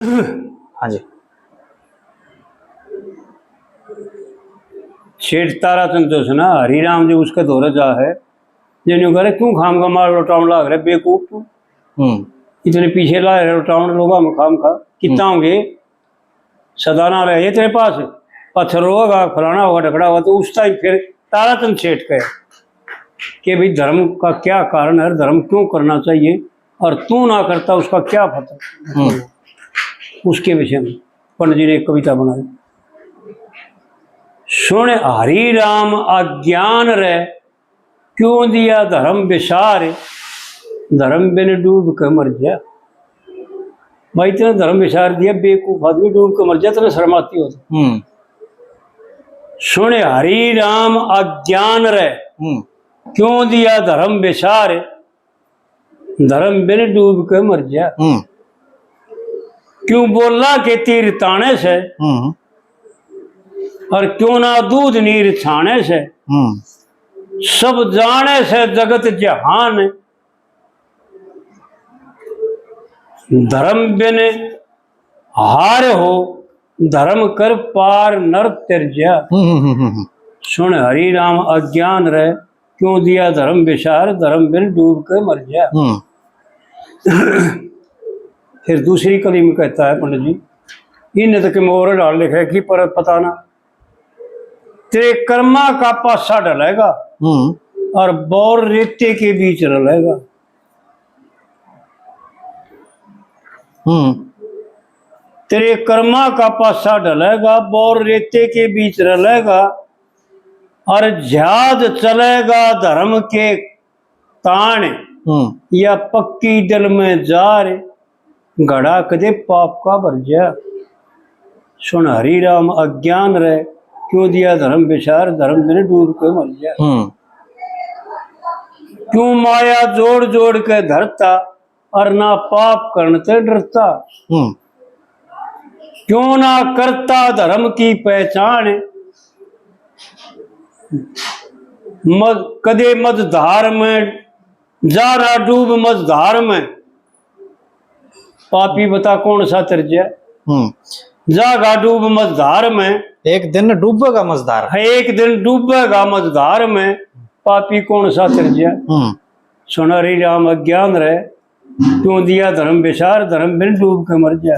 हाँ जी। सेठ ताराचंद जो ना हरिराम जो उसका दौरा जा है जिन्होंने करे क्यों खाम का मार लौटाउन लाग रहे बेवकूफ तू इतने पीछे ला रहे लौटाउन लोग हम खाम खा कितना होंगे सदाना रहे तेरे पास पत्थर होगा फलाना होगा ढकड़ा होगा तो उस टाइम फिर ताराचंद सेठ कहे कि भाई धर्म का क्या कारण है, धर्म क्यों करना चाहिए और तू ना करता उसका क्या पता। उसके विषय में पंडित जी ने एक कविता बनाई। सुन हरि राम अज्ञान रे क्यों दिया धर्म विसार, धर्म बिन डूब के मर जा। भाई तेने धर्म विसार दिया बेवकूफ आदमी डूब के मर जा तेने शर्म आती हो। सुन हरि राम अज्ञान रे क्यों दिया धर्म विसार, धर्म बिन डूब के मर जा। क्यों बोला के तीर ताने से और क्यों ना दूध नीर छाने से, सब जाने से जगत जहान, धर्म बिन हार हो धर्म कर पार नर तिरजा। सुन हरि राम अज्ञान रहे क्यों दिया धर्म विसार, धर्म बिन डूब के मर जा। फिर दूसरी कली में कहता है पंडित जी इन तक मोर डाल लिखे कि पर पता ना तेरे कर्मा का पासा डलेगा और बोर रेते के बीच रलेगा। तेरे कर्मा का पासा डलेगा बोर रेते के बीच रलेगा और जहाज चलेगा धर्म के ताण या पक्की दिल में जार, घड़ा कदे पाप का भर जा। सुन हरि राम अज्ञान रहे क्यों दिया धर्म विसार, धर्म बिन डूब के मर जा। क्यों माया जोड़ जोड़ के धरता और ना पाप करने से डरता। क्यों ना करता धर्म की पहचान, कदे मझधार में जा ना डूब मझधार में। पापी बता कौन सा तरजा, जागा डूब मझधार में। एक दिन डूबेगा मझधार, एक दिन डूबेगा मझधार में, पापी कौन सा तरजा। सुन हरि राम अज्ञान रहे क्यों दिया धर्म विसार, धर्म बिन डूब के मर जा।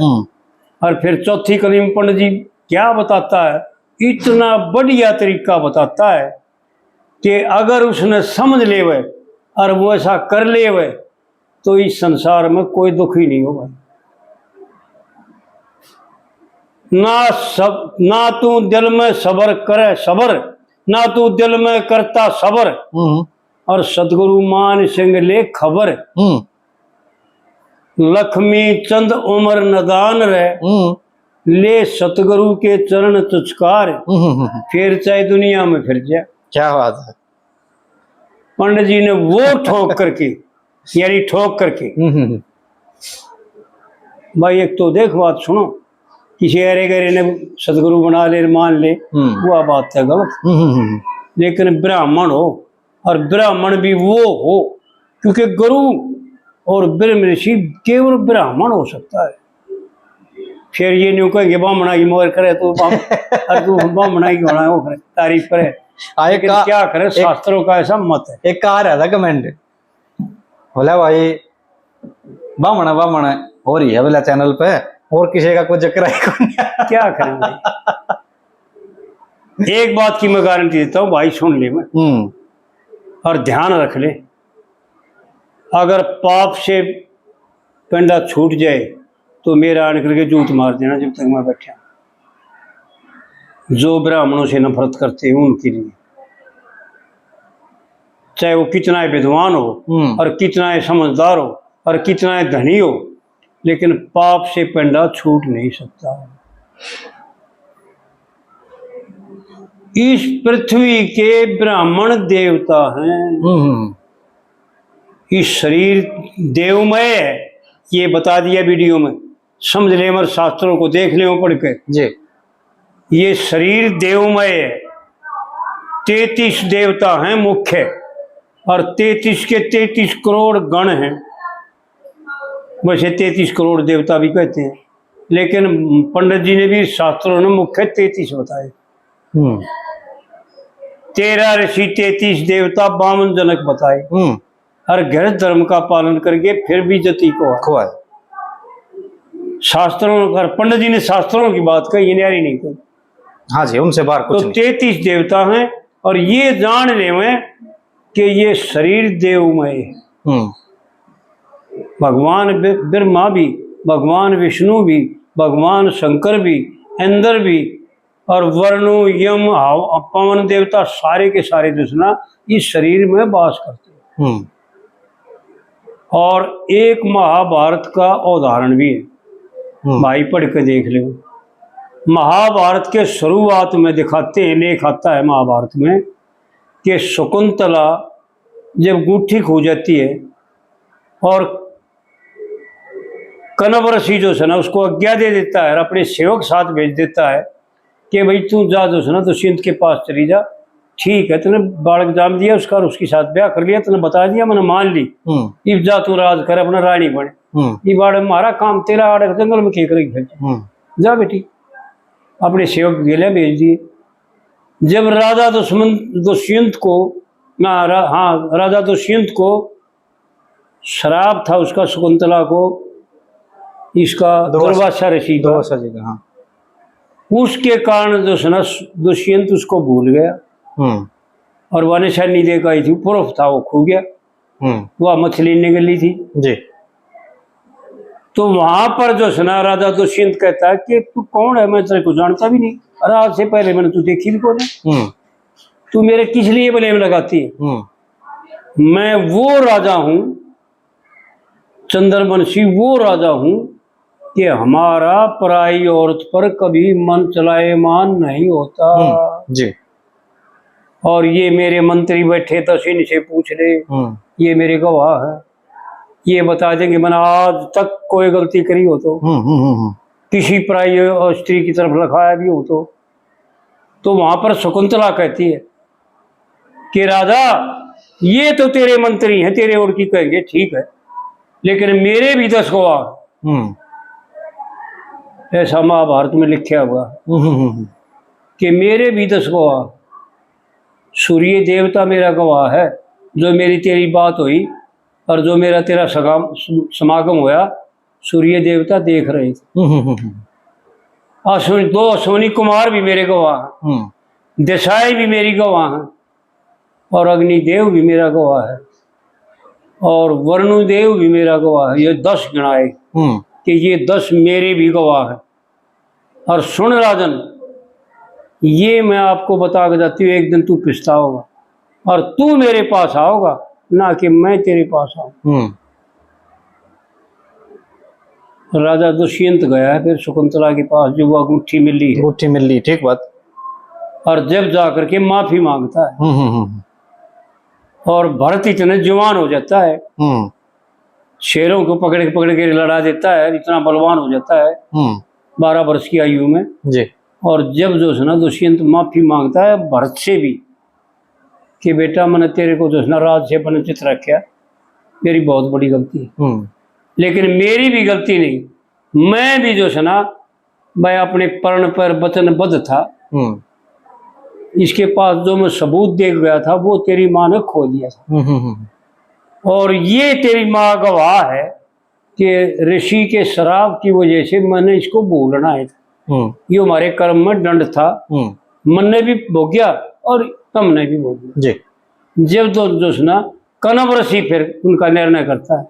और फिर चौथी कली में पंडित जी क्या बताता है, इतना बढ़िया तरीका बताता है कि अगर उसने समझ ले वे और वो ऐसा कर ले वे तो इस संसार में कोई दुख ही नहीं होगा। ना तू दिल में सबर करे सबर, ना तू दिल में करता सबर और सतगुरु मान सिंह ले खबर। लक्ष्मी चंद उमर नदान रहे ले सतगुरु के चरण तुचकार, फिर चाहे दुनिया में फिर जा। क्या बात है। पंडित जी ने वो ठोक करके यानी ठोक करके भाई एक तो देख बात सुनो, किसी अरे गरे ने सदगुरु बना ले मान ले वो बात है गलत। लेकिन ब्राह्मण हो और ब्राह्मण भी वो हो क्योंकि गुरु और ब्रह्म ऋषि केवल ब्राह्मण हो सकता है। फिर ये नहीं कहेंगे ब्राह्मणा की मोर करे तो तू ब्राह्मणा की होना वो करे तारीफ करे, लेकिन क्या करे शास्त्रों का ऐसा मत है। एक कहा रहा था कमेंट बोला भाई ब्राह्मण ब्राह्मण हो रही है बोला चैनल पे और किसी का कोई जिक्र है क्या करेंगे। एक बात की मैं गारंटी देता हूँ भाई, सुन ले मैं और ध्यान रख ले, अगर पाप से पेंडा छूट जाए तो मेरा आने करके जूत मार देना जब तक मैं बैठा। जो ब्राह्मणों से नफरत करते हैं उनके लिए, चाहे वो कितना विद्वान हो और कितना समझदार हो और कितना धनी हो, लेकिन पाप से पेंडा छूट नहीं सकता। इस पृथ्वी के ब्राह्मण देवता हैं, इस शरीर देवमय है, ये बता दिया वीडियो में, समझ ले मर शास्त्रों को देख ले पढ़ के जी। ये शरीर देवमय है, 33 देवता हैं मुख्य और 33 के 33 करोड़ गण हैं। वैसे 33 करोड़ देवता भी कहते हैं, लेकिन पंडित जी ने भी शास्त्रों ने मुख्य 33 बताए। 13 ऋषि 33 देवता 52 जनक बताए। हर गृह धर्म का पालन करके फिर भी जति को है। शास्त्रों का पंडित जी ने शास्त्रों की बात कही, न्यारी नहीं कही। हाँ जी, उनसे बाहर कुछ तो नहीं। 33 देवता हैं और ये जान ले कि ये शरीर देवमय है। भगवान ब्रह्मा भी, भगवान विष्णु भी, भगवान शंकर भी, इंद्र भी और वरुण यम पवन देवता सारे के सारे दुश्मना इस शरीर में वास करते हैं। और एक महाभारत का उदाहरण भी है, भाई पढ़ के देख लो। महाभारत के शुरुआत में दिखाते हैं, लेख आता है महाभारत में कि शकुंतला जब गुट्ठी खो जाती है और कनव ऋषि जो है ना उसको आज्ञा दे देता है और अपने सेवक साथ भेज देता है कि भाई तू जा जो है ना दुष्यंत के पास चली जा। ठीक है, तूने बालक जाम दिया उसका और उसके साथ ब्याह कर लिया, तूने बता दिया, मैंने मान ली। इब जा तू राज कर, अपना रानी बने। बाड़ हमारा काम तेरा आड़ जंगल में खेक रही जा बेटी। अपने सेवक गेले भेज दिए। जब राजा दुष्यंत को राजा दुष्यंत को शराब था उसका शकुंतला को इसका दुर्वासा ऋषि का, उसके कारण जो है ना दुष्यंत उसको भूल गया और वह निशानी दे गई थी, प्रूफ था, वो खो गया। वह मछली निकली थी जी। तो वहां पर जो है ना राजा दुष्यंत कहता है कि तू कौन है, मैं तेरे को जानता भी नहीं, अरे आज से पहले मैंने तू देखी भी कौन है, तू मेरे किस लिए ब्लेम लगाती है। मैं वो राजा हूं, चंद्रवंशी वो राजा हूं कि हमारा पराई औरत पर कभी मन चलायमान नहीं होता जी। और ये मेरे मंत्री बैठे तो इनसे पूछ ले, ये मेरे गवाह है, ये बता देंगे मैंने आज तक कोई गलती करी हो तो, किसी पराई स्त्री की तरफ लखाया भी हो तो वहां पर शकुंतला कहती है कि राजा ये तो तेरे मंत्री हैं, तेरे और की कहेंगे ठीक है, लेकिन मेरे भी 10 गवाह। ऐसा महाभारत में लिखा हुआ कि मेरे भी 10 गवाह। सूर्य देवता मेरा गवाह है, जो मेरी तेरी बात हुई और जो मेरा तेरा समागम होया, सूर्य देवता देख रहे थे। दो अश्विनी कुमार भी मेरे गवाह हैं, दिशाएं भी मेरी गवाह हैं और अग्निदेव भी मेरा गवाह है और वरुणदेव भी मेरा गवाह है। ये 10 गिनाए कि ये 10 मेरे भी गवाह है। और सुन राजन, ये मैं आपको बता के जाती हूँ, एक दिन तू पछताओगा और तू मेरे पास आओगा, ना कि मैं तेरे पास आऊं। राजा दुष्यंत गया है फिर शकुंतला के पास, जो वह गुट्ठी मिल ली, ठीक बात। और जब जाकर के माफी मांगता है और भरत इतने जवान हो जाता है, शेरों को पकड़ के लड़ा देता है, इतना बलवान हो जाता है 12 वर्ष की आयु में जी। और जब जो है ना दुष्यंत माफी मांगता है भरत से भी कि बेटा मैंने तेरे को जो है ना राज से वंचित रखा, मेरी बहुत बड़ी गलती है, लेकिन मेरी भी गलती नहीं, मैं भी जो है ना मैं अपने पर्ण पर वचनबद्ध था। इसके पास जो मैं सबूत देख गया था वो तेरी माँ ने खो दिया था और ये तेरी माँ गवाह है कि ऋषि के शराब की वजह से मैंने इसको भूलना है। ये हमारे कर्म में दंड था, मन ने भी भोग्या और तुमने भी भोग्या जी। जब तो जो है ना कनव ऋषि फिर उनका निर्णय करता है,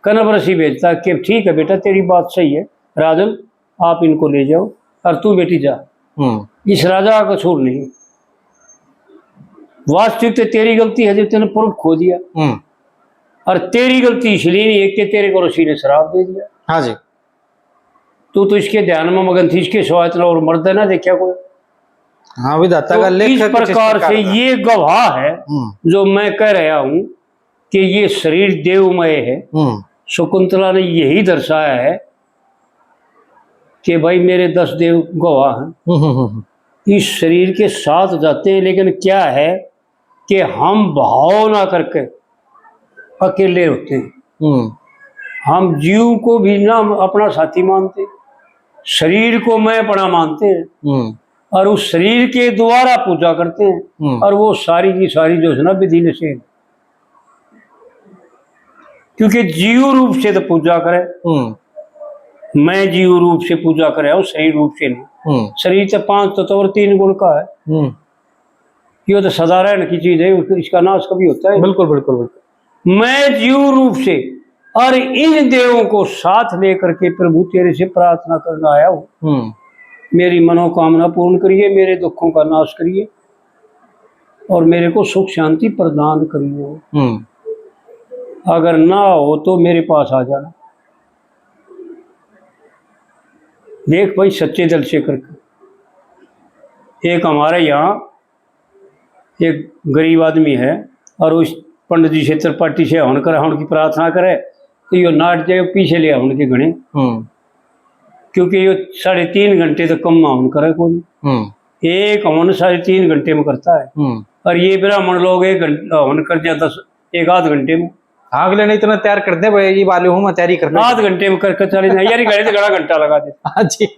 कनव ऋषि भेजता है कि ठीक है बेटा तेरी बात सही है, राजन आप इनको ले जाओ और तू बेटी जा। इस राजा का कसूर नहीं, वास्तविक तो तेरी गलती है जब तेने प्रूफ खो दिया, और तेरी गलती इसलिए नहीं है कि तेरे को ऋषि ने शराब दे दिया। हाँ जी, तू तो इसके ध्यान में मगन थी, इसके स्वायत्त और मर्द है ना देखा कोई। हाँ विधाता का लेख इस प्रकार से ये गवाह है जो मैं कह रहा हूं कि ये शरीर देवमय है। शकुंतला ने यही दर्शाया है कि भाई मेरे 10 देव गवाह हैं, इस शरीर के साथ जाते हैं, लेकिन क्या है कि हम भाव ना करके अकेले होते हैं। हम जीव को भी ना अपना साथी मानते, शरीर को मैं अपना मानते हैं और उस शरीर के द्वारा पूजा करते हैं, और वो सारी की सारी जो है ना विधि निषेध। क्योंकि जीव रूप से तो पूजा करे, मैं जीव रूप से पूजा करे हूँ, शरीर रूप से नहीं। शरीर तो 5 तत्व और 3 गुण का है, ये तो साधारण की चीज है, इसका नाश कभी होता है? बिल्कुल बिल्कुल बिल्कुल। मैं जीव रूप से और इन देवों को साथ लेकर के प्रभु तेरे से प्रार्थना करना आया हूँ, मेरी मनोकामना पूर्ण करिए, मेरे दुखों का नाश करिए और मेरे को सुख शांति प्रदान करिए। अगर ना हो तो मेरे पास आ जाना। देख भाई, सच्चे दिल से करके। एक हमारे यहाँ एक गरीब आदमी है और उस पंडित जी से त्रिपाठी से हवन करे, हवन की प्रार्थना करे तो यो नाट जाए पीछे ले हवन के घड़े, क्योंकि ये 3.5 घंटे तक कम हवन करे कोई। एक हवन 3.5 घंटे में करता है, और ये ब्राह्मण लोग 1 घंटा हवन कर जाता 1-8 घंटे में। अगले ने इतना तैयार कर दे भाई, ये वाले हूँ मैं तैयारी करना, 8 घंटे में करके चले जाए यार, घड़े तो घड़ा घंटा लगा दे।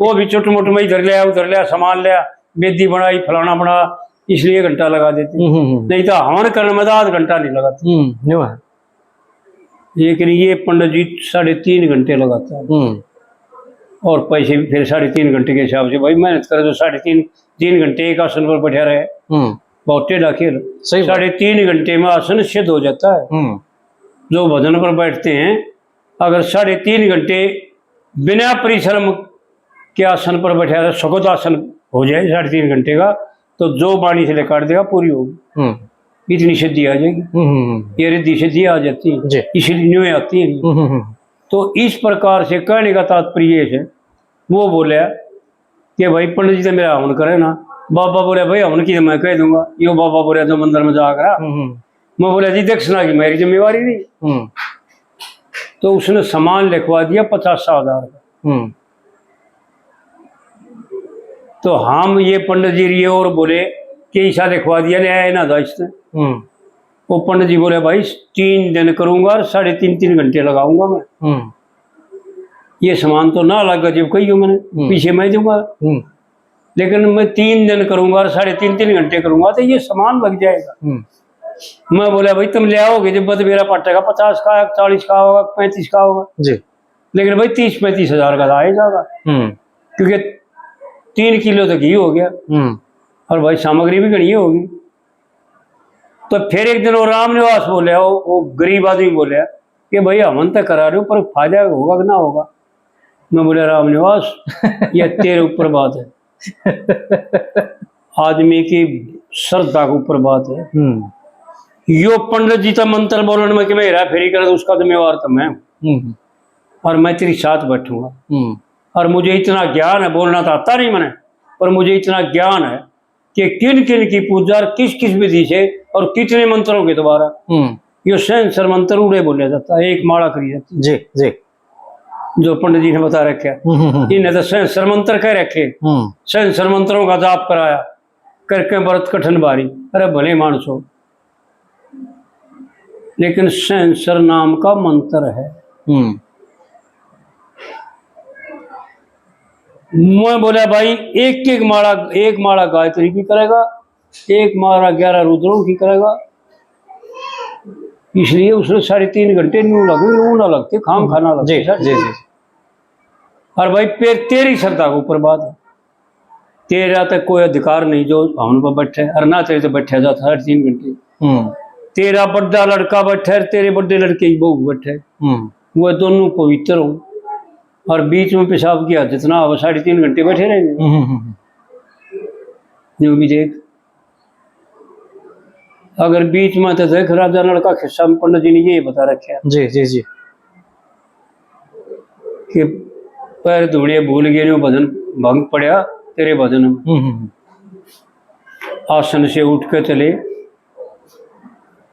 वो भी छोटे मोटे में इधर लिया उधर लिया, सामान लिया, बेदी बनाई, फलाना बना, इसलिए घंटा लगा देते। नहीं तो हवन करने में तो 8 घंटा नहीं लगाते। लेकिन ये पंडित जी 3.5 घंटे लगाता है, और पैसे भी फिर 3.5 घंटे के हिसाब से। भाई मेहनत करे तो 3.5 घंटे एक आसन पर बैठा रहे, बहुत टेढ़ा खेल। 3.5 घंटे में आसन सिद्ध हो जाता है। जो भजन पर बैठते हैं, अगर 3.5 घंटे बिना परिश्रम के आसन पर बैठा रहे, सुखद आसन हो जाए 3.5 घंटे का, तो जो वाणी से लेकर देगा पूरी होगी, इतनी सिद्धि आ जाएगी। ये रिद्धि सिद्धि आ जाती है, इसलिए न्यू आती है। तो इस प्रकार से कहने का तात्पर्य है, वो बोले कि भाई पंडित जी तो मेरा हवन करे ना। बाबा बोले भाई हवन की तो मैं कह दूंगा। यो बाबा बोले तो मंदिर में जाकर, मैं बोला जी दक्षिणा की मेरी जिम्मेवारी नहीं। तो उसने सामान लिखवा दिया 50,000 का। तो हम ये पंडित जी रही और बोले कि ईसा लिखवा दिया, ले आए ना दाइश। वो पंडित जी बोले भाई 3 दिन करूंगा और 3.5 घंटे लगाऊंगा मैं। ये सामान तो ना लगा जब कही हो मैंने, पीछे मैं दूंगा, लेकिन मैं 3 दिन करूंगा और 3.5 घंटे करूंगा तो ये सामान लग जाएगा। मैं बोला भाई तुम ले आओगे जब बद मेरा पटेगा 50 का, 40 का होगा, 35 का होगा जी, लेकिन भाई 30-35 हजार का आए जाएगा, क्योंकि 3 किलो तो घी हो गया और भाई सामग्री भी घनी होगी। तो फिर एक दिन वो राम निवास बोले, वो गरीब आदमी बोले कि भाई हवन तो करा रहे हो पर फायदा होगा कि ना होगा। मैं बोले राम निवास ये तेरे ऊपर बात है, आदमी की श्रद्धा के ऊपर बात है। यो पंडित जी का मंत्र बोलने में कि मैं हेरा फेरी करे तो उसका जिम्मेवार तो मैं हूं, और मैं तेरी साथ बैठूंगा। और मुझे इतना ज्ञान है, बोलना तो आता नहीं मैंने, पर मुझे इतना ज्ञान है कि किन किन की पूजा किस किस विधि से और कितने मंत्रों के द्वारा यो सहस्र मंत्र उड़े बोला जाता है, एक माला करी जाती जी जी, जो पंडित जी ने बता रखे। इन्हें तो सहस्र मंत्र कह रखे, सहस्र मंत्रों का जाप कराया करके व्रत कठिन भारी। अरे भले मानसो, लेकिन सहस्र नाम का मंत्र है। मैं बोला भाई एक माला गायत्री की करेगा, एक माला 11 रुद्रों की करेगा, इसलिए उसने 3.5 घंटे न्यू ना लगते, खाम खाना लगते जी जी। और भाई फिर तेरी श्रद्धा के ऊपर बात है, तेरा तक कोई अधिकार नहीं जो हवन पर बैठे, और ना तेरे तो बैठा जाता 3.5 घंटे। तेरा बड़ा लड़का बैठे, तेरे बड़े लड़के की बहू बैठे, वो दोनों पवित्र हो, और बीच में पेशाब की आदत ना हो, 3.5 घंटे बैठे रहेंगे। जो भी देख, अगर बीच में तो देख राजा लड़का खिस्सा में पंडित जी ने ये बता रखा जी जी जी कि पैर धुड़े भूल गए, भजन भंग पड़ा तेरे भजन में, आसन से उठ के चले।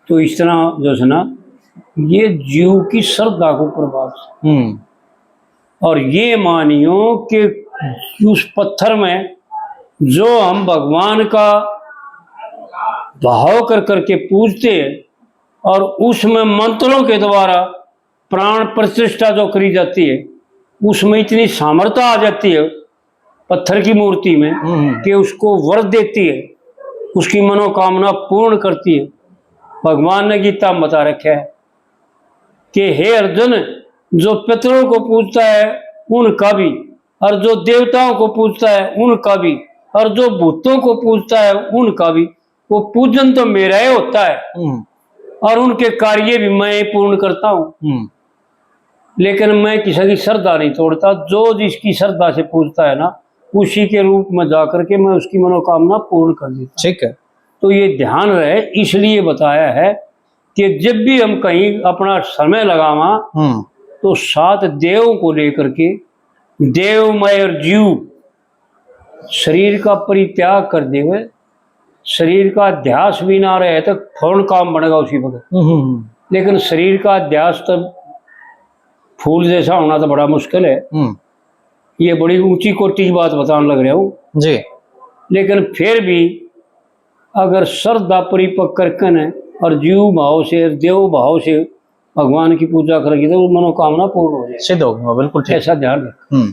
तो इस तरह जो है ना, ये जीव की श्रद्धा को प्रभाव। और ये मानियो कि उस पत्थर में जो हम भगवान का भाव कर करके पूजते हैं, और उसमें मंत्रों के द्वारा प्राण प्रतिष्ठा जो करी जाती है, उसमें इतनी सामर्थ्य आ जाती है, पत्थर की मूर्ति में कि उसको वर देती है, उसकी मनोकामना पूर्ण करती है। भगवान ने गीता में बता रखा है कि हे अर्जुन, जो पितरों को पूजता है उनका भी, और जो देवताओं को पूजता है उनका भी, और जो भूतों को पूजता है उनका भी, वो पूजन तो मेरा ही होता है और उनके कार्य भी मैं ही पूर्ण करता हूँ। लेकिन मैं किसी की श्रद्धा नहीं तोड़ता। जो जिसकी श्रद्धा से पूजता है ना, उसी के रूप में जाकर के मैं उसकी मनोकामना पूर्ण कर देता। ठीक है। तो ये ध्यान रहे, इसलिए बताया है कि जब भी हम कहीं अपना समय लगावा तो सात देवों को लेकर के, देवमय और जीव, शरीर का परित्याग कर देवे, शरीर का अध्यास भी ना रहे तो फौरन काम बनेगा उसी वक्त। लेकिन शरीर का अध्यास तो फूल जैसा होना तो बड़ा मुश्किल है। ये बड़ी ऊंची कोटि की बात बताने लग रहा हूँ जी। लेकिन फिर भी अगर श्रद्धा परिपक्व करके और जीव भाव से, देव भाव से भगवान की पूजा करेगी तो मनोकामना पूर्ण हो जाएगी। सिद्ध होगा, बिल्कुल ठीक। ऐसा ध्यान रखें।